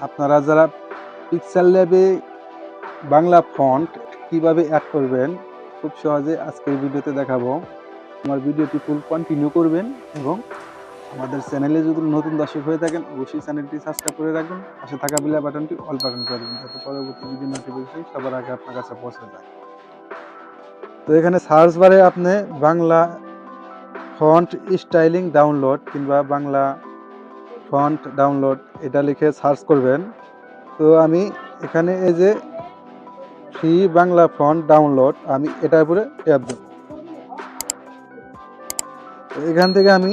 আপনারা যারা পিক্সেল ল্যাবে বাংলা ফন্ট কিভাবে অ্যাড করবেন খুব সহজে আজকের ভিডিওতে দেখাবো। আমার ভিডিওটি ফুল কন্টিনিউ করবেন এবং আমাদের চ্যানেলে যদি নতুন দর্শক হয়ে থাকেন অবশ্যই চ্যানেলটি সাবস্ক্রাইব করে রাখবেন, পাশে থাকা বেল বাটনটি অল বাটন করে দিন যাতে পরবর্তী ভিডিও নোটিফিকেশন সবার আগে আপনার কাছে পৌঁছে যায়। তো এখানে সার্চ বারে আপনি বাংলা ফন্ট স্টাইলিং ডাউনলোড কিংবা বাংলা ফন্ট ডাউনলোড এটা লিখে সার্চ করবেন। তো আমি এখানে এই যে ফ্রি বাংলা ফন্ট ডাউনলোড আমি এটার উপরে ট্যাপ দেব। তো এখান থেকে আমি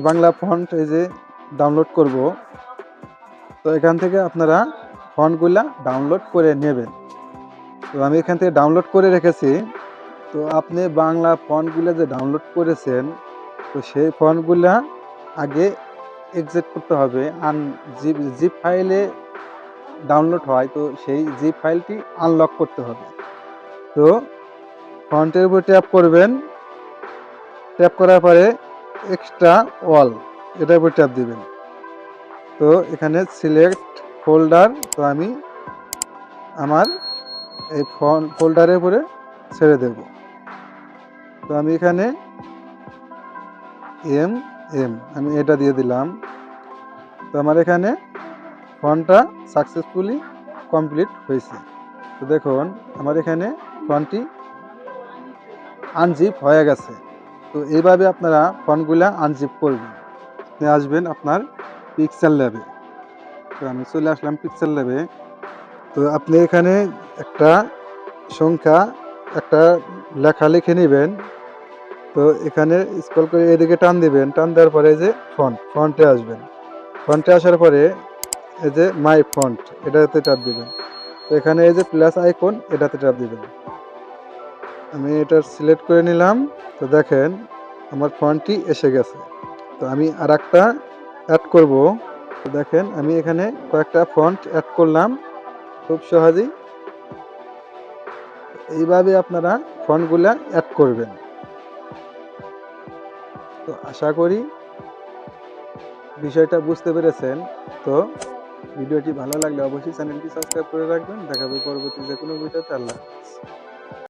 বাংলা ফন্ট এই যে ডাউনলোড করব। তো এখান থেকে আপনারা ফন্টগুলা ডাউনলোড করে নেবেন। তো আমি এখান থেকে ডাউনলোড করে রেখেছি। তো আপনি বাংলা ফন্টগুলো যে ডাউনলোড করেছেন তো সেই ফন্টগুলা আগে এক্সিট করতে হবে। জিপ ফাইলে ডাউনলোড হয়, তো সেই জিপ ফাইলটি আনলক করতে হবে। তো ফন্টের উপর ট্যাপ করবেন, ট্যাপ করার পরে এক্সট্রা অল এটার উপর ট্যাপ দিবেন। তো এখানে সিলেক্ট ফোল্ডার, তো আমি আমার এই ফোল্ডারের উপরে ছেড়ে দেব। তো আমি এখানে আমি এটা দিয়ে দিলাম। তো আমার এখানে ফন্টটা সাকসেসফুলি কমপ্লিট হয়েছে। তো দেখুন আমার এখানে ফন্টটি আনজিপ হয়ে গেছে। তো এইভাবে আপনারা ফন্টগুলা আনজিপ করবেন। আপনি আসবেন আপনার পিক্সেল ল্যাবে। তো আমি চলে আসলাম পিক্সেল ল্যাবে। তো আপনি এখানে একটা সংখ্যা একটা লেখা লিখে নেবেন। তো এখানে স্ক্রল করে এদিকে টান দিবেন, টান দেওয়ার পরে যে ফন্টে আসবেন। ফন্টে আসার পরে এই যে মাই ফন্ট এটাতে ট্যাপ দিবেন। তো এখানে এই যে প্লাস আইকন এটাতে ট্যাপ দিবেন। আমি এটা সিলেক্ট করে নিলাম। তো দেখেন আমার ফন্টটি এসে গেছে। তো আমি আর একটা অ্যাড করব। তো দেখেন আমি এখানে কয়েকটা ফন্ট অ্যাড করলাম খুব সহজেই। এইভাবে আপনারা ফন্টগুলা অ্যাড করবেন। তো আশা করি বিষয়টা বুঝতে পেরেছেন। তো ভিডিওটি ভালো লাগলে অবশ্যই চ্যানেলটি সাবস্ক্রাইব করে রাখবেন। দেখা হবে পরবর্তী যে কোনো ভিডিওতে। আল্লাহ হাফেজ।